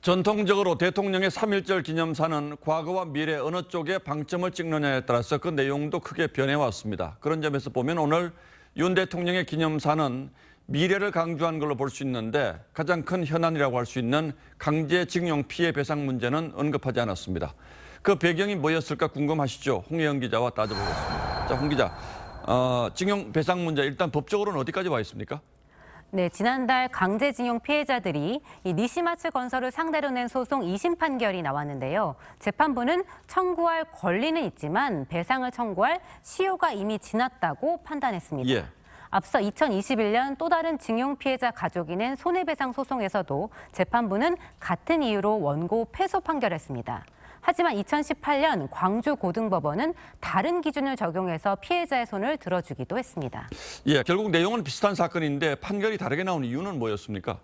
전통적으로 대통령의 3.1절 기념사는 과거와 미래 어느 쪽에 방점을 찍느냐에 따라서 그 내용도 크게 변해왔습니다. 그런 점에서 보면 오늘 윤 대통령의 기념사는 미래를 강조한 걸로 볼 수 있는데 가장 큰 현안이라고 할 수 있는 강제징용 피해 배상 문제는 언급하지 않았습니다. 그 배경이 뭐였을까 궁금하시죠? 홍혜영 기자와 따져보겠습니다. 자, 홍 기자, 징용 배상 문제 일단 법적으로는 어디까지 와 있습니까? 네, 지난달 강제징용 피해자들이 이 니시마츠 건설을 상대로 낸 소송 2심 판결이 나왔는데요. 재판부는 청구할 권리는 있지만 배상을 청구할 시효가 이미 지났다고 판단했습니다. 예. 앞서 2021년 또 다른 징용 피해자 가족이 낸 손해배상 소송에서도 재판부는 같은 이유로 원고 패소 판결했습니다. 하지만 2018년 광주고등법원은 다른 기준을 적용해서 피해자의 손을 들어주기도 했습니다. 예, 결국 내용은 비슷한 사건인데 판결이 다르게 나온 이유는 뭐였습니까?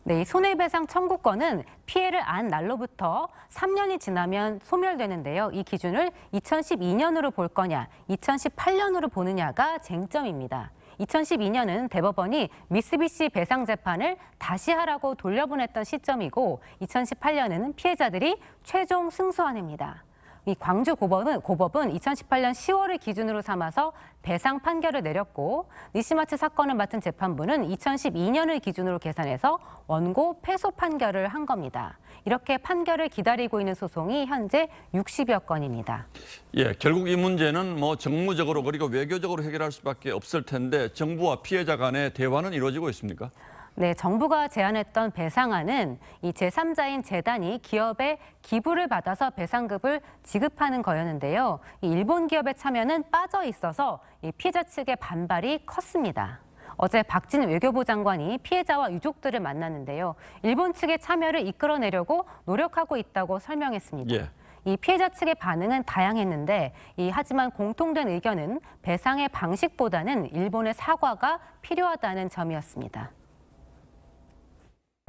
네, 이 손해배상 청구권은 피해를 안 날로부터 3년이 지나면 소멸되는데요. 이 기준을 2012년으로 볼 거냐, 2018년으로 보느냐가 쟁점입니다. 2012년은 대법원이 미쓰비시 배상 재판을 다시 하라고 돌려보냈던 시점이고 2018년은 피해자들이 최종 승소한 해입니다. 이 광주고법은 2018년 10월을 기준으로 삼아서 배상 판결을 내렸고 니시마츠 사건을 맡은 재판부는 2012년을 기준으로 계산해서 원고 패소 판결을 한 겁니다. 이렇게 판결을 기다리고 있는 소송이 현재 60여 건입니다. 예, 결국 이 문제는 뭐 정무적으로 그리고 외교적으로 해결할 수밖에 없을 텐데 정부와 피해자 간의 대화는 이루어지고 있습니까? 네, 정부가 제안했던 배상안은 이 제3자인 재단이 기업에 기부를 받아서 배상금을 지급하는 거였는데요. 이 일본 기업의 참여는 빠져 있어서 이 피해자 측의 반발이 컸습니다. 어제 박진 외교부 장관이 피해자와 유족들을 만났는데요. 일본 측의 참여를 이끌어내려고 노력하고 있다고 설명했습니다. 예. 이 피해자 측의 반응은 다양했는데 하지만 공통된 의견은 배상의 방식보다는 일본의 사과가 필요하다는 점이었습니다.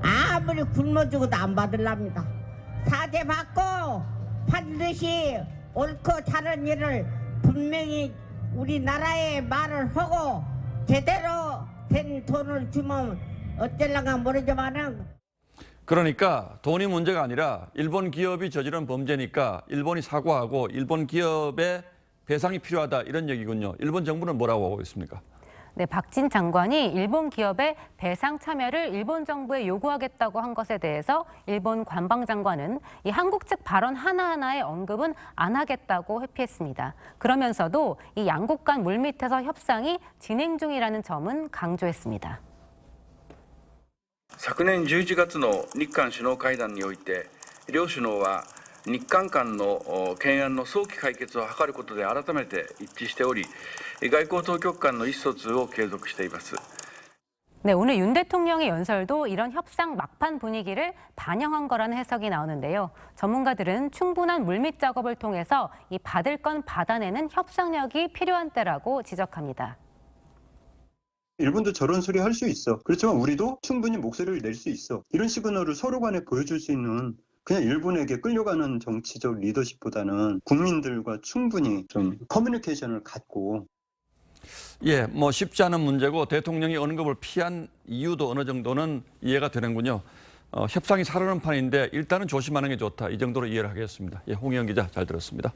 아무리 굶어 죽어도 안 받으랍니다. 사죄 받고 반드시 옳고 잘한 일을 분명히 우리나라에 말을 하고 제대로 된 돈을 주면 어쩔랑가 모르지만은 그러니까 돈이 문제가 아니라 일본 기업이 저지른 범죄니까 일본이 사과하고 일본 기업의 배상이 필요하다 이런 얘기군요. 일본 정부는 뭐라고 하고 있습니까? 네, 박진 장관이 일본 기업의 배상 참여를 일본 정부에 요구하겠다고 한 것에 대해서 일본 관방장관은 이 한국 측 발언 하나하나의 언급은 안 하겠다고 회피했습니다. 그러면서도 이 양국 간 물밑에서 협상이 진행 중이라는 점은 강조했습니다. 昨年11月の日韓首脳会談において、両首脳は日韓間の懸案の早期解決を図ることで改めて一致しており、外交当局間の意思疎通を継続しています。 네, 오늘 윤 대통령의 연설도 이런 협상 막판 분위기를 반영한 거라는 해석이 나오는데요. 전문가들은 충분한 물밑 작업을 통해서 이 받을 건 받아내는 협상력이 필요한 때라고 지적합니다. 일본도 저런 소리 할 수 있어. 그렇지만 우리도 충분히 목소리를 낼 수 있어. 이런 시그널을 서로 간에 보여줄 수 있는 그냥 일본에게 끌려가는 정치적 리더십보다는 국민들과 충분히 좀 커뮤니케이션을 갖고. 예, 뭐 쉽지 않은 문제고 대통령이 언급을 피한 이유도 어느 정도는 이해가 되는군요. 협상이 살아는 판인데 일단은 조심하는 게 좋다. 이 정도로 이해를 하겠습니다. 예, 홍혜영 기자 잘 들었습니다.